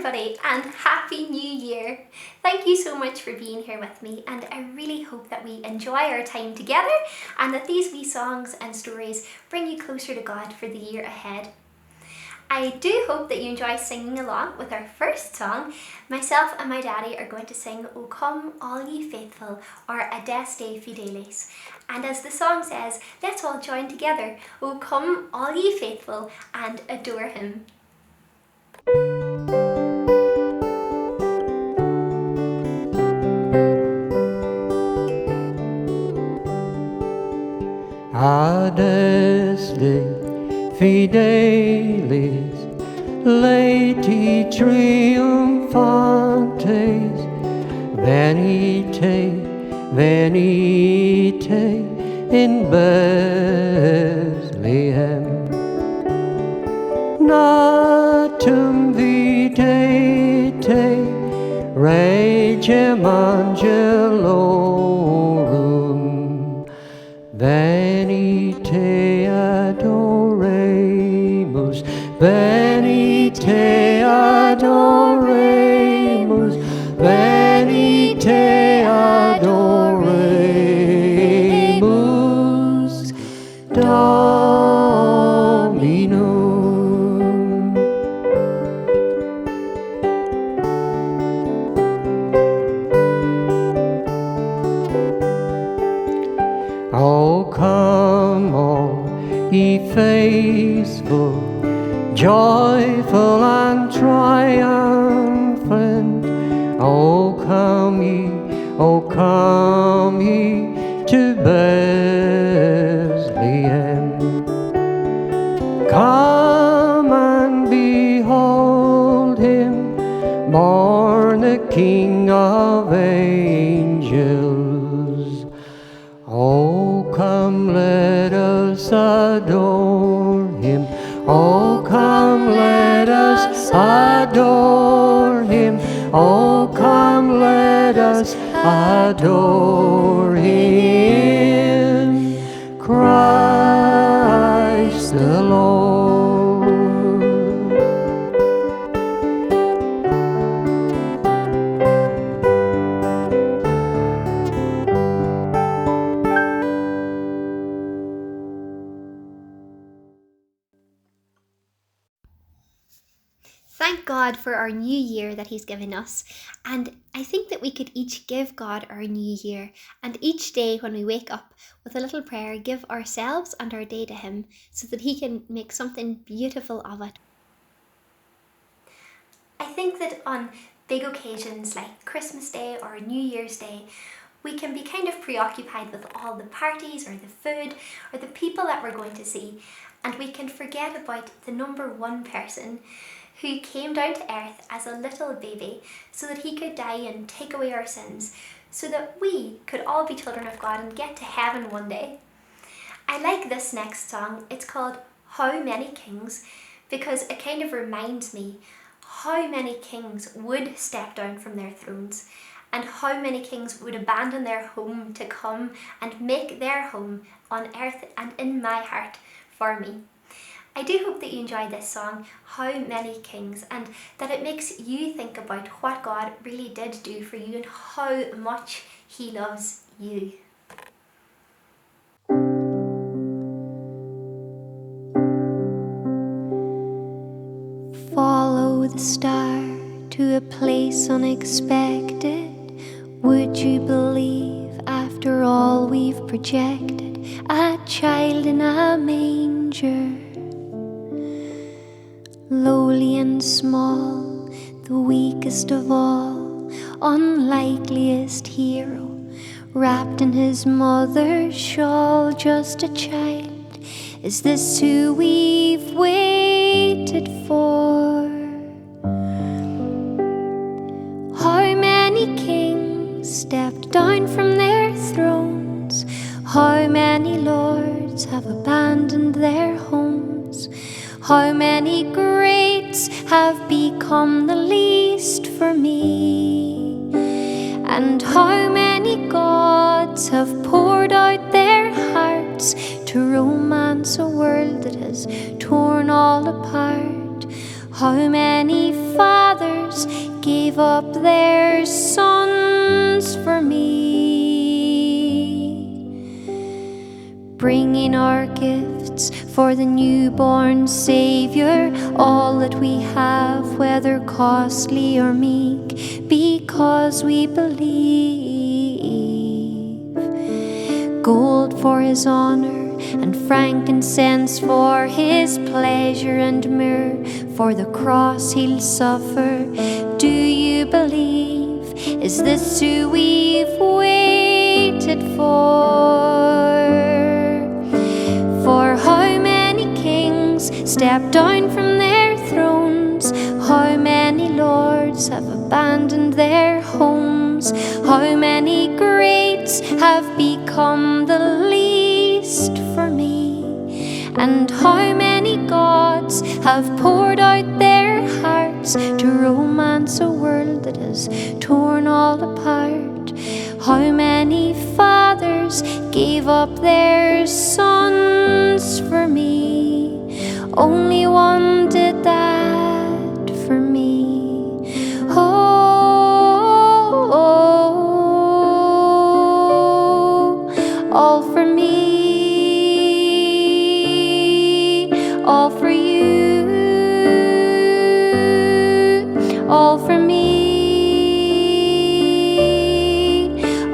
everybody, and Happy New Year! Thank you so much for being here with me, and I really hope that we enjoy our time together and that these wee songs and stories bring you closer to God for the year ahead. I do hope that you enjoy singing along with our first song. Myself and my daddy are going to sing O Come All Ye Faithful, or Adeste Fideles. And as the song says, let's all join together. O come all ye faithful and adore him. Adeste fidelis, laeti triumphantes, venite, venite in Bethlehem. Natum videte regem angelorum, venite adoremus, venite adoremus, venite adoremus Dominum. Oh, come all ye faithful, joyful and triumphant. Oh, come ye to Bethlehem. Come and behold him, born the King of angels. Oh, come, let us adore him. Oh, come, let us adore him. Oh, come, let us adore him. Christ the Lord. Thank God for our new year that he's given us, and I think that we could each give God our new year, and each day when we wake up with a little prayer, give ourselves and our day to him so that he can make something beautiful of it. I think that on big occasions like Christmas Day or New Year's Day, we can be kind of preoccupied with all the parties or the food or the people that we're going to see, and we can forget about the number one person who came down to earth as a little baby so that he could die and take away our sins, so that we could all be children of God and get to heaven one day. I like this next song. It's called How Many Kings, because it kind of reminds me how many kings would step down from their thrones and how many kings would abandon their home to come and make their home on earth and in my heart for me. I do hope that you enjoy this song, How Many Kings, and that it makes you think about what God really did do for you and how much he loves you. Follow the star to a place unexpected. Would you believe after all we've projected? A child in a manger, lowly and small, the weakest of all, unlikeliest hero, wrapped in his mother's shawl, just a child. Is this who we've waited for? How many kings stepped down from their thrones? How many lords have abandoned their homes? How many greats have become the least for me? And how many gods have poured out their hearts to romance a world that has torn all apart? How many fathers gave up their sons for me, bringing our gifts for the newborn Saviour, all that we have, whether costly or meek, because we believe. Gold for his honour, and frankincense for his pleasure, and myrrh for the cross he'll suffer. Do you believe? Is this who we've waited for? For how many kings stepped down from their thrones? How many lords have abandoned their homes? How many greats have become the least for me? And how many gods have poured out their hearts to romance a world that has torn all apart? How many fathers gave up their sons for me? Only one did that for me. Oh, all for me, all for you, all for me,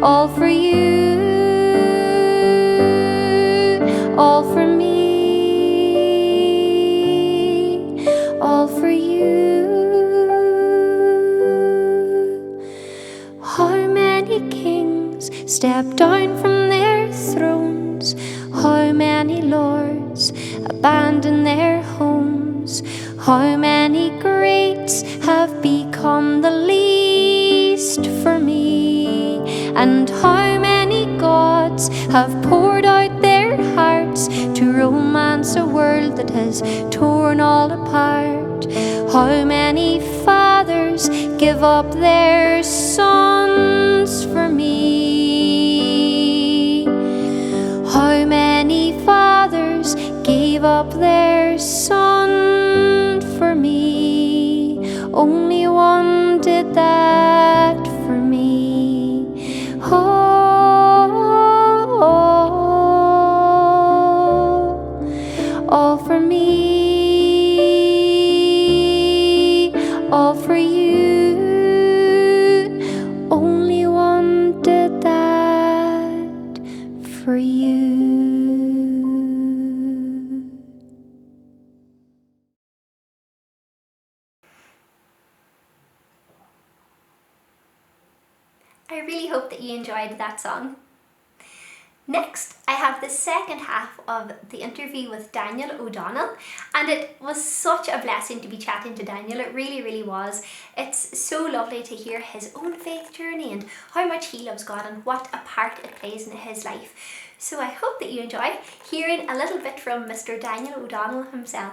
all for you, all for me, all for you. How many kings stepped down from their thrones? How many lords abandoned their homes? How many greats have become the least for me? And how many gods have poured out their hearts to romance a world that has torn all apart? How many fathers give up their sons for me? How many fathers gave up their son for me? Only one did that for me. All for me, all for you. Only one did that for you. I really hope that you enjoyed that song. Next, I have the second half of the interview with Daniel O'Donnell, and it was such a blessing to be chatting to Daniel. It really, really was. It's so lovely to hear his own faith journey and how much he loves God and what a part it plays in his life. So I hope that you enjoy hearing a little bit from Mr. Daniel O'Donnell himself.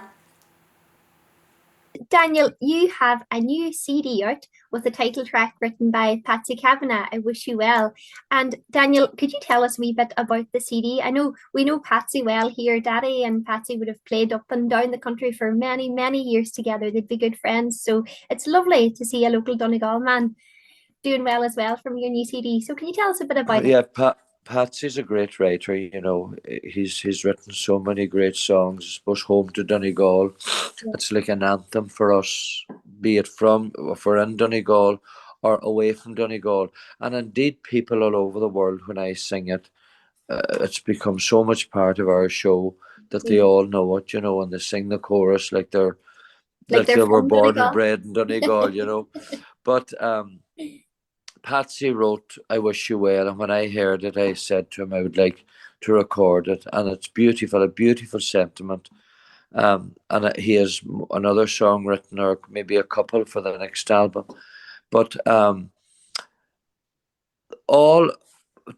Daniel, you have a new CD out with a title track written by Patsy Kavanagh, I Wish You Well. And Daniel, could you tell us a wee bit about the CD? I know we know Patsy well here. Daddy and Patsy would have played up and down the country for many, many years together. They'd be good friends. So it's lovely to see a local Donegal man doing well as well from your new CD. So can you tell us a bit about it? Yeah, Patsy's a great writer. You know, he's written so many great songs. I suppose "Home to Donegal," it's like an anthem for us, be it from if we're in Donegal or away from Donegal, and indeed people all over the world. When I sing it, it's become so much part of our show that they all know it. You know, and they sing the chorus like they were from born Donegal. and bred in Donegal. You know, but Patsy wrote "I Wish You Well," and when I heard it, I said to him I would like to record it, and it's beautiful, a beautiful sentiment. And he has another song written, or maybe a couple for the next album. But all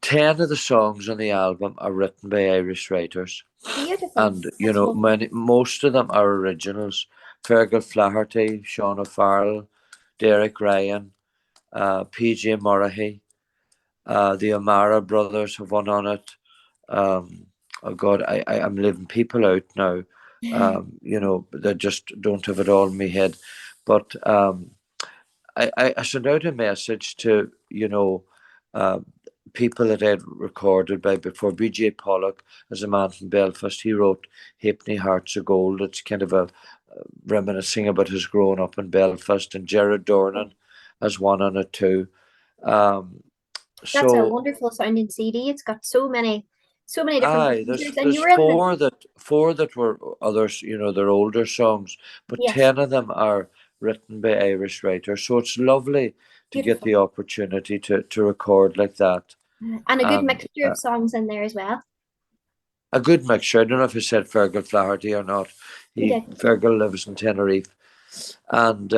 10 of the songs on the album are written by Irish writers, Beautiful. and you know, most of them are originals. Fergal Flaherty, Sean O'Farrell, Derek Ryan, PJ Murray, the Amara brothers have one on it. Oh God, I'm leaving people out now. You know, they just don't have it all in my head. But I sent out a message to, you know, uh, people that I'd recorded by before. BJ Pollock is a man from Belfast. He wrote Halfpenny Hearts of Gold. It's kind of a reminiscing about his growing up in Belfast. And Jared Dornan has one on it too. Um, That's a so wonderful sounding CD. It's got so many different aye, composers, and there's you were able to. four that were others, you know, they're older songs, but Yes, 10 of them are written by Irish writers. So it's lovely to get beautiful. the opportunity to record like that. And a good And mixture of songs in there as well. a good mixture. I don't know if he said Fergal Flaherty or not. You did. Fergal lives in Tenerife. And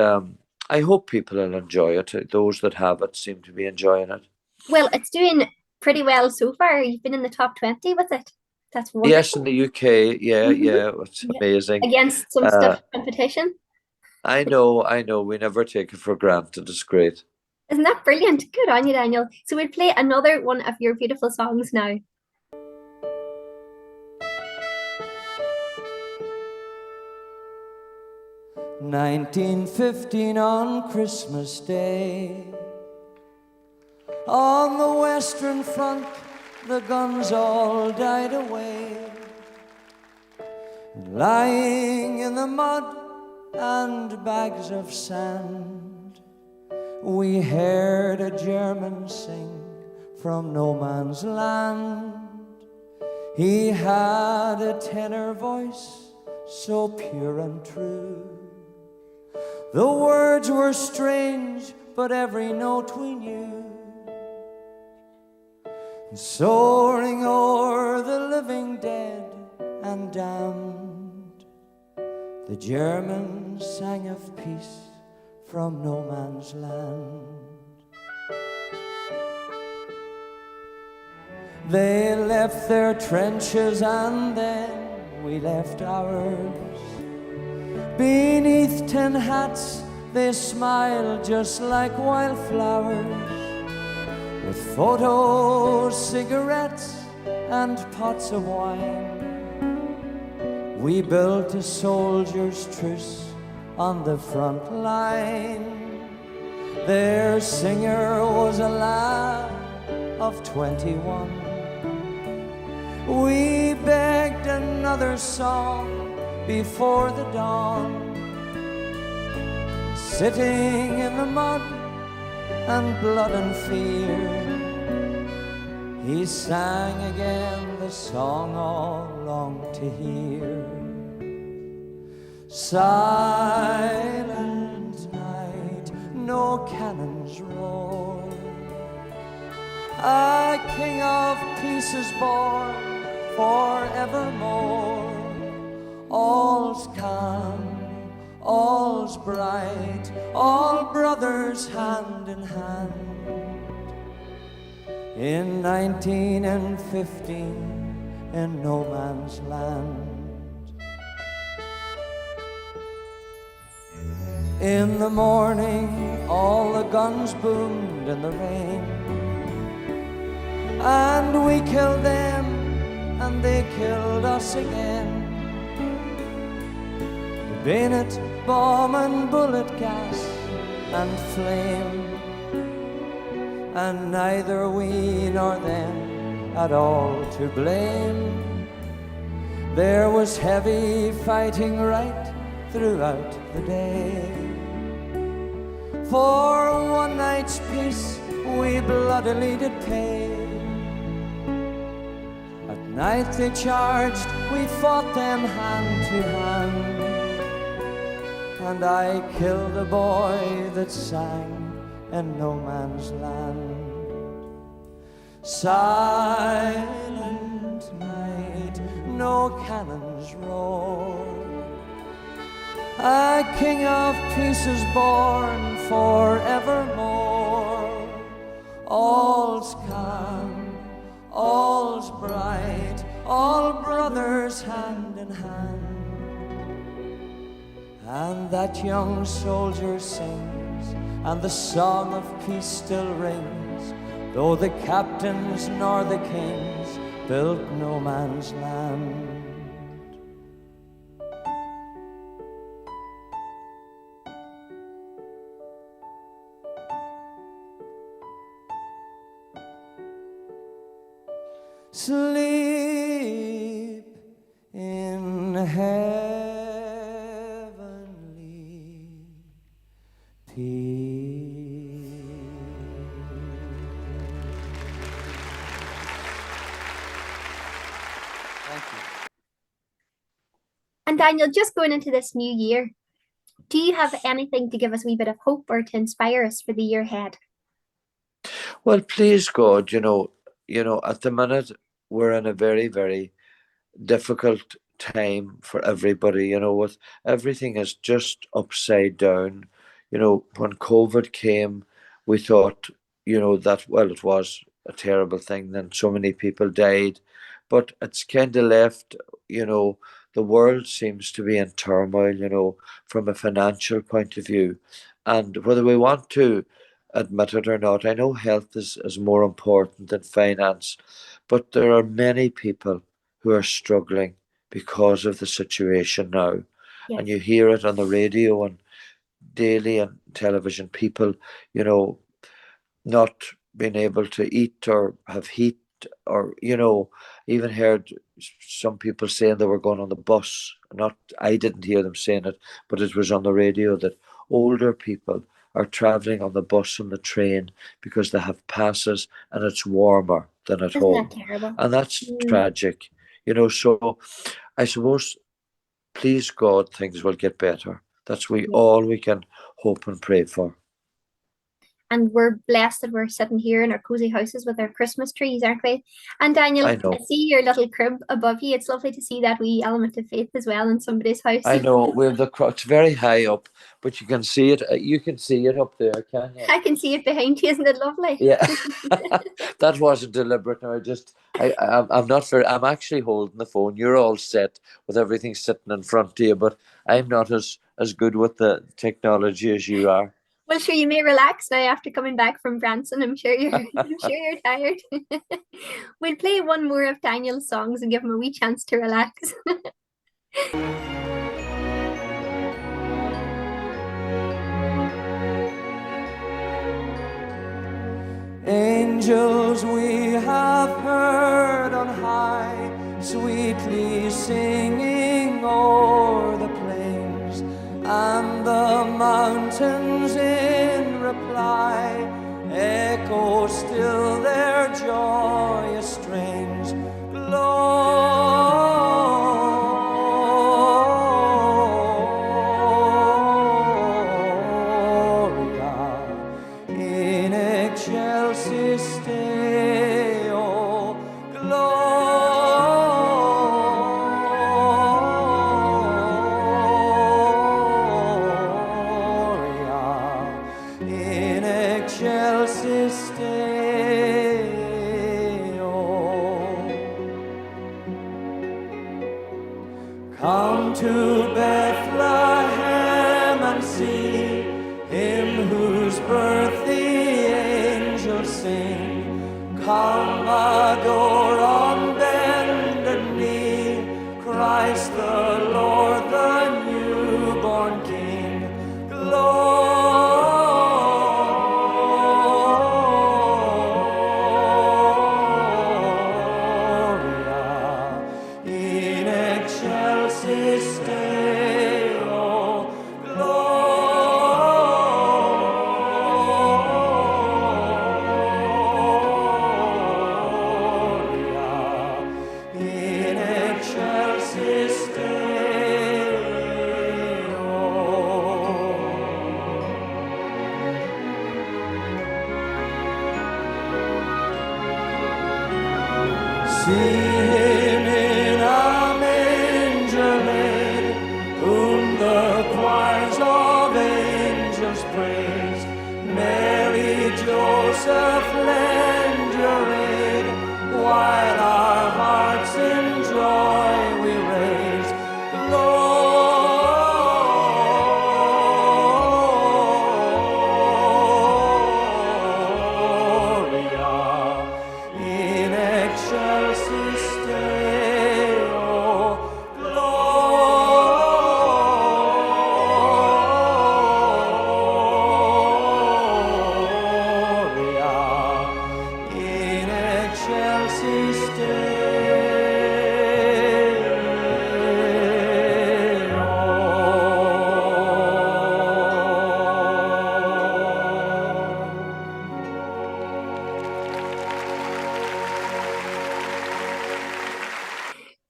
I hope people will enjoy it. Those that have it seem to be enjoying it. Well, it's doing pretty well so far. You've been in the top 20 with it. That's wonderful. Yes, in the UK. Yeah, Mhm. yeah. It's Yeah. amazing. Against some stiff competition. I know. We never take it for granted. It's great. Isn't that brilliant? Good on you, Daniel. So we'll play another one of your beautiful songs now. 1915 on Christmas Day. On the Western Front, the guns all died away. Lying in the mud and bags of sand, we heard a German sing from no man's land. He had a tenor voice so pure and true. The words were strange, but every note we knew. Soaring o'er the living dead and damned, the Germans sang of peace from no man's land. They left their trenches and then we left ours. Beneath 10 hats they smiled just like wildflowers, with photos, cigarettes and pots of wine. We built a soldier's truce on the front line. Their singer was a lad of 21. We begged another song before the dawn, sitting in the mud and blood and fear. He sang again the song all longed to hear. Silent night, no cannons roar. A king of peace is born forevermore. All's calm, all's bright, all brothers hand in hand. In 1915, in no man's land. In the morning, all the guns boomed in the rain, and we killed them, and they killed us again. Bayonet, bomb and bullet gas and flame, and neither we nor them at all to blame. There was heavy fighting right throughout the day. For one night's peace we bloodily did pay. At night they charged, we fought them hand to hand, and I killed a boy that sang in no man's land. Silent night, no cannons roar. A king of peace is born forevermore. All's calm, all's bright, all brothers hand in hand. And that young soldier sings, and the song of peace still rings, though the captains nor the kings built no man's land. Thank you. And Daniel, just going into this new year, do you have anything to give us a wee bit of hope or to inspire us for the year ahead? Well, please God, at the minute we're in a very, very difficult time for everybody, with everything is just upside down. When COVID came, we thought, that, well, it was a terrible thing, then so many people died, but it's kind of left, the world seems to be in turmoil, from a financial point of view. And whether we want to admit it or not, I know health is more important than finance, but there are many people who are struggling because of the situation now. Yes. And you hear it on the radio and daily on television, people, not being able to eat or have heat, or, even heard some people saying they were going on the bus. Not, I didn't hear them saying it, but it was on the radio that older people are traveling on the bus and the train because they have passes and it's warmer than at Isn't home. that terrible? And that's tragic, so I suppose, please God, things will get better. That's all we can hope and pray for. And we're blessed that we're sitting here in our cozy houses with our Christmas trees, aren't we? And Daniel, I know. I see your little crib above you. It's lovely to see that wee element of faith as well in somebody's house. I know, we have it's very high up, but you can see it. You can see it up there, can you? I can see it behind you. Isn't it lovely? Yeah, that wasn't deliberate. No, I'm not very. I'm actually holding the phone. You're all set with everything sitting in front of you, but I'm not as good with the technology as you are. Well, sure, you may relax now after coming back from Branson. I'm sure you're tired. We'll play one more of Daniel's songs and give him a wee chance to relax. Angels we have heard on high, sweetly singing o'er the plains, and the mountains in reply echo still their joyous strains. Gloria in excelsis Deo. Gloria in excelsis Deo. Come to Bethlehem and see him whose birth the angels sing. Come adore on bended knee Christ the Lord, the newborn King. Gloria in excelsis Deo. Gloria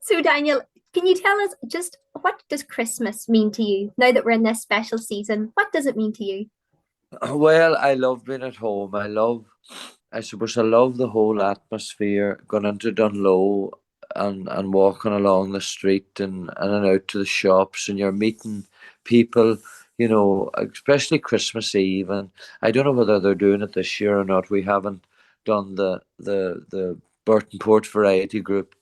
So, Daniel, can you tell us just what does Christmas mean to you now that we're in this special season? What does it mean to you? Well, I love being at home. I suppose I love the whole atmosphere, going into Dunlow and walking along the street and out to the shops, and you're meeting people, you know, especially Christmas Eve. And I don't know whether they're doing it this year or not. We haven't done the Burton Port Variety Group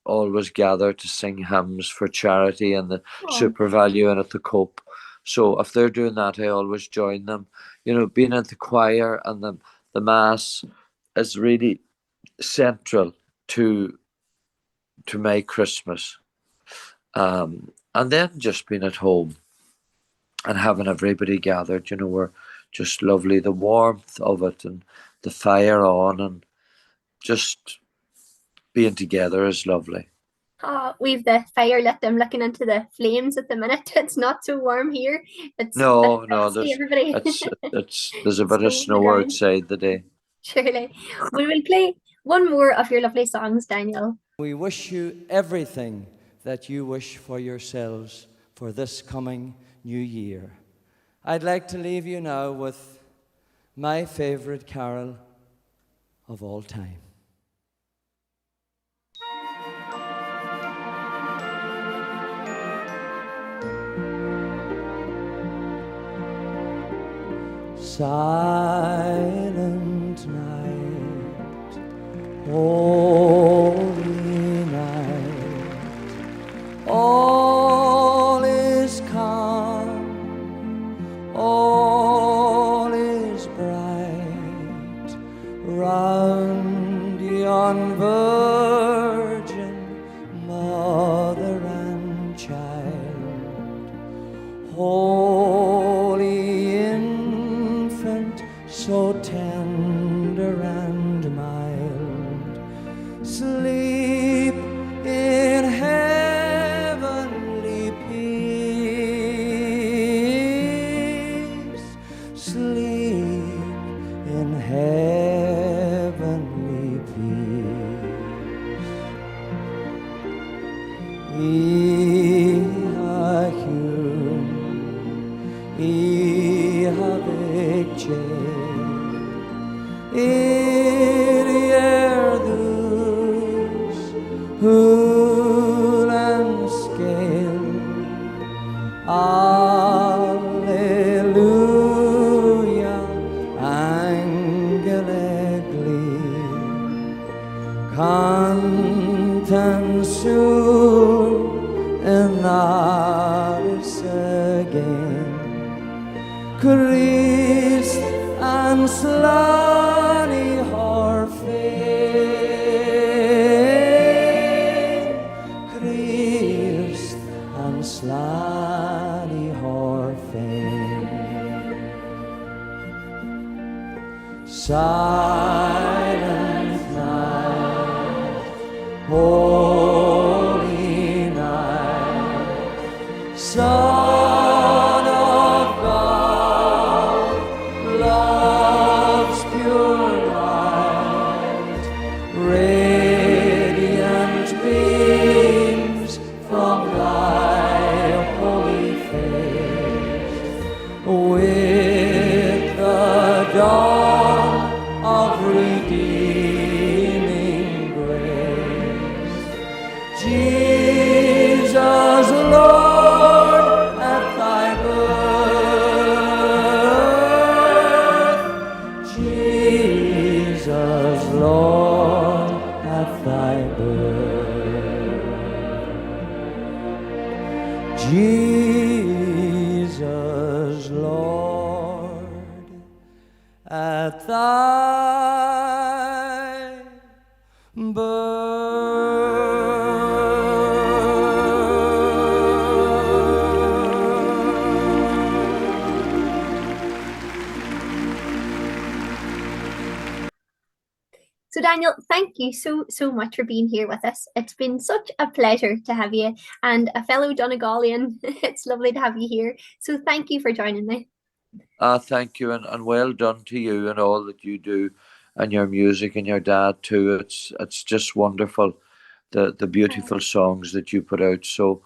always gather to sing hymns for charity and the Oh, Super Value and at the Cope. So if they're doing that, I always join them. You know, being at the choir and the mass is really central to my Christmas. And then just being at home and having everybody gathered, you know, were just lovely. The warmth of it and the fire on and just being together is lovely. we've the fire lit. I'm looking into the flames at the minute. It's not so warm here. It's a bit No, frosty, everybody. there's a bit of Snow on the snow ground. outside today. Surely. We will play one more of your lovely songs, Daniel. We wish you everything that you wish for yourselves for this coming new year. I'd like to leave you now with my favorite carol of all time. Silent night, holy night, all is calm, all is bright, round yon virgin mother and child. Holy infant, so tender and mild, sleep in heavenly peace, sleep in heavenly peace. Hul and scale, Alleluia, angel glir, canten sur en aris again, Christ and slani har faith, Christ and slani har faith. Silent night, holy night, Son of God, love's pure light, radiant beams from thy holy face, with the dawn of redeeming grace. Jesus, Lord, at thy birth, Jesus, Lord, at thy birth, Jesus, Lord, at thy So, Daniel, thank you so much for being here with us. It's been such a pleasure to have you, and a fellow Donegalian. It's lovely to have you here. So, thank you for joining me. Thank you, and well done to you and all that you do, and your music and your dad too. It's just wonderful the beautiful songs that you put out. So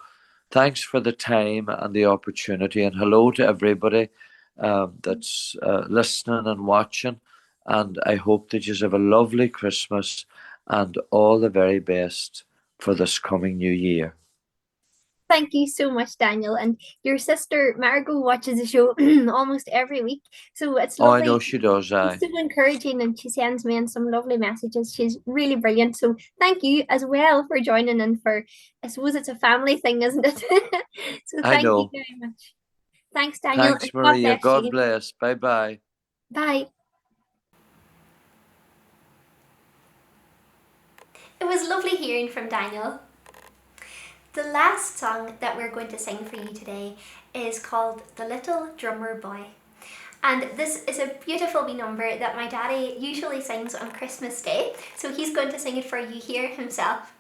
thanks for the time and the opportunity, and hello to everybody that's listening and watching. And I hope that you have a lovely Christmas and all the very best for this coming new year. Thank you so much, Daniel. And your sister Margot watches the show almost every week, so it's Oh, I lovely. know she does. It's so encouraging, and she sends me in some lovely messages. She's really brilliant. So thank you as well for joining in. For, I suppose it's a family thing, isn't it? So I thank you know. very much. Thanks, Daniel. Thanks, And God Maria. bless God you. bless. Bye bye. Bye. It was lovely hearing from Daniel. The last song that we're going to sing for you today is called The Little Drummer Boy. And this is a beautiful wee number that my daddy usually sings on Christmas Day, so he's going to sing it for you here himself.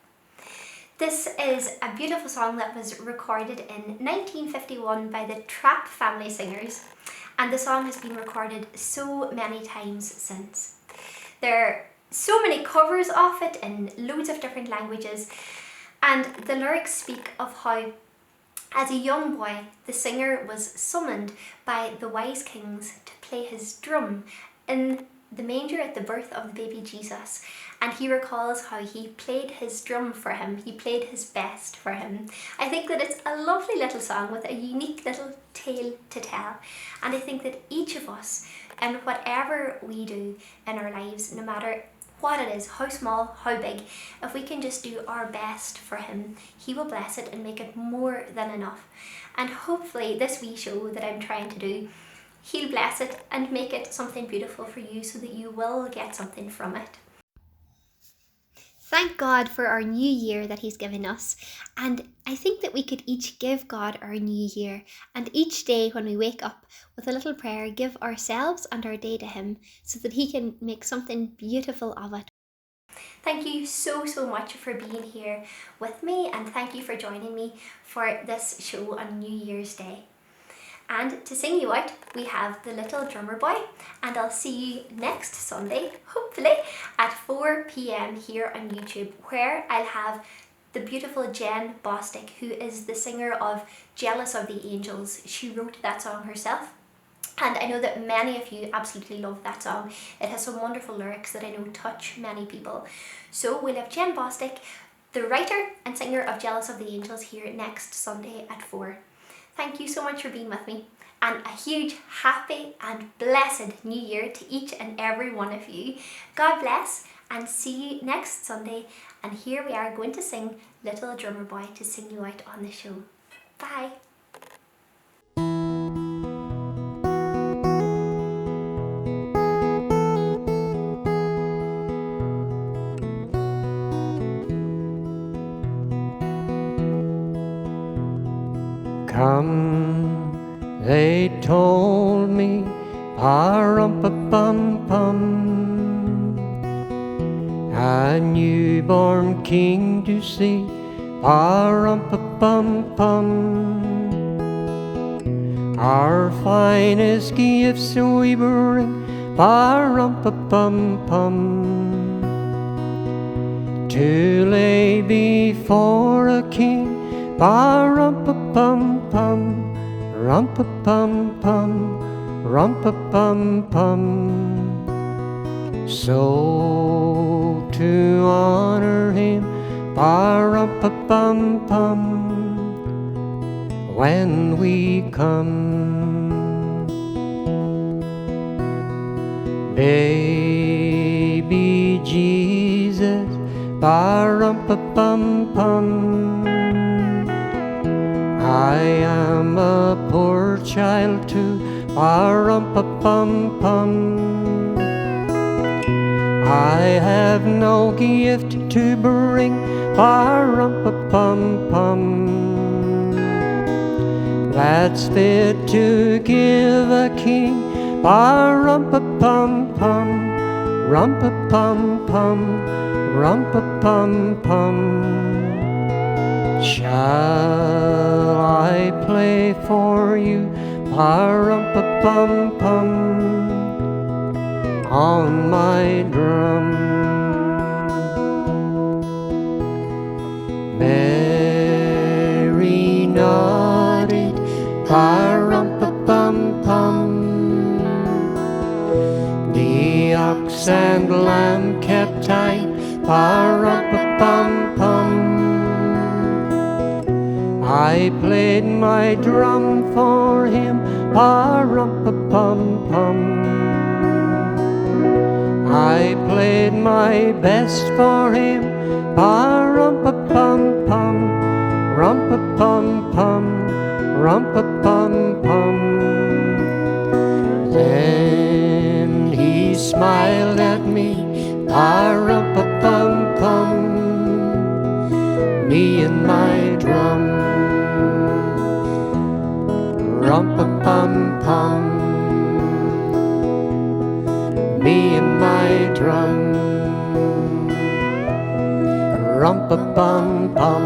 This is a beautiful song that was recorded in 1951 by the Trapp Family Singers, and the song has been recorded so many times since. There are so many covers of it in loads of different languages, and the lyrics speak of how, as a young boy, the singer was summoned by the wise kings to play his drum in the manger at the birth of the baby Jesus. And he recalls how he played his drum for him, he played his best for him. I think that it's a lovely little song with a unique little tale to tell. And I think that each of us, and whatever we do in our lives, no matter what it is, how small, how big, if we can just do our best for him, he will bless it and make it more than enough. And hopefully this wee show that I'm trying to do, he'll bless it and make it something beautiful for you so that you will get something from it. Thank God for our new year that he's given us. And I think that we could each give God our new year. And each day when we wake up with a little prayer, give ourselves and our day to him so that he can make something beautiful of it. Thank you so much for being here with me, and thank you for joining me for this show on New Year's Day. And to sing you out, we have The Little Drummer Boy, and I'll see you next Sunday, hopefully, at 4 p.m. here on YouTube, where I'll have the beautiful Jen Bostic, who is the singer of Jealous of the Angels. She wrote that song herself, and I know that many of you absolutely love that song. It has some wonderful lyrics that I know touch many people. So we'll have Jen Bostic, the writer and singer of Jealous of the Angels, here next Sunday at 4. Thank you so much for being with me, and a huge happy and blessed new year to each and every one of you. God bless, and see you next Sunday. And here we are going to sing Little Drummer Boy to sing you out on the show. Bye. Come, they told me, pa-rum-pa-pum-pum, a newborn king to see, pa-rum-pa-pum-pum. Our finest gifts we bring, pa-rum-pa-pum-pum, to lay before a king, pa-rum-pa-pum-pum, rum-pa-pum-pum, rum-pa-pum-pum. So to honor him, pa-rum-pa-pum-pum, when we come. Baby Jesus, pa-rum-pa-pum-pum, I am a poor child too, pa-rum-pa-pum-pum. I have no gift to bring, pa-rum-pa-pum-pum, that's fit to give a king, pa-rum-pa-pum-pum, rum-pa-pum-pum, rum-pa-pum-pum. Shall I play for you, pa-rum-pa-pum-pum, on my drum? Mary nodded, pa-rum-pa-pum-pum. The ox and lamb kept tight, pa-rum-pa-pum-pum. I played my drum for him, pa-rum-pa-pum-pum. I played my best for him, pa-rum-pa-pum-pum, rum-pa-pum-pum, rum-pa-pum-pum. Then he smiled at me, pa-rum-pa-pum-pum, me and my drum, rum-pa-pum-pum, me and my drum, rum-pa-pum-pum.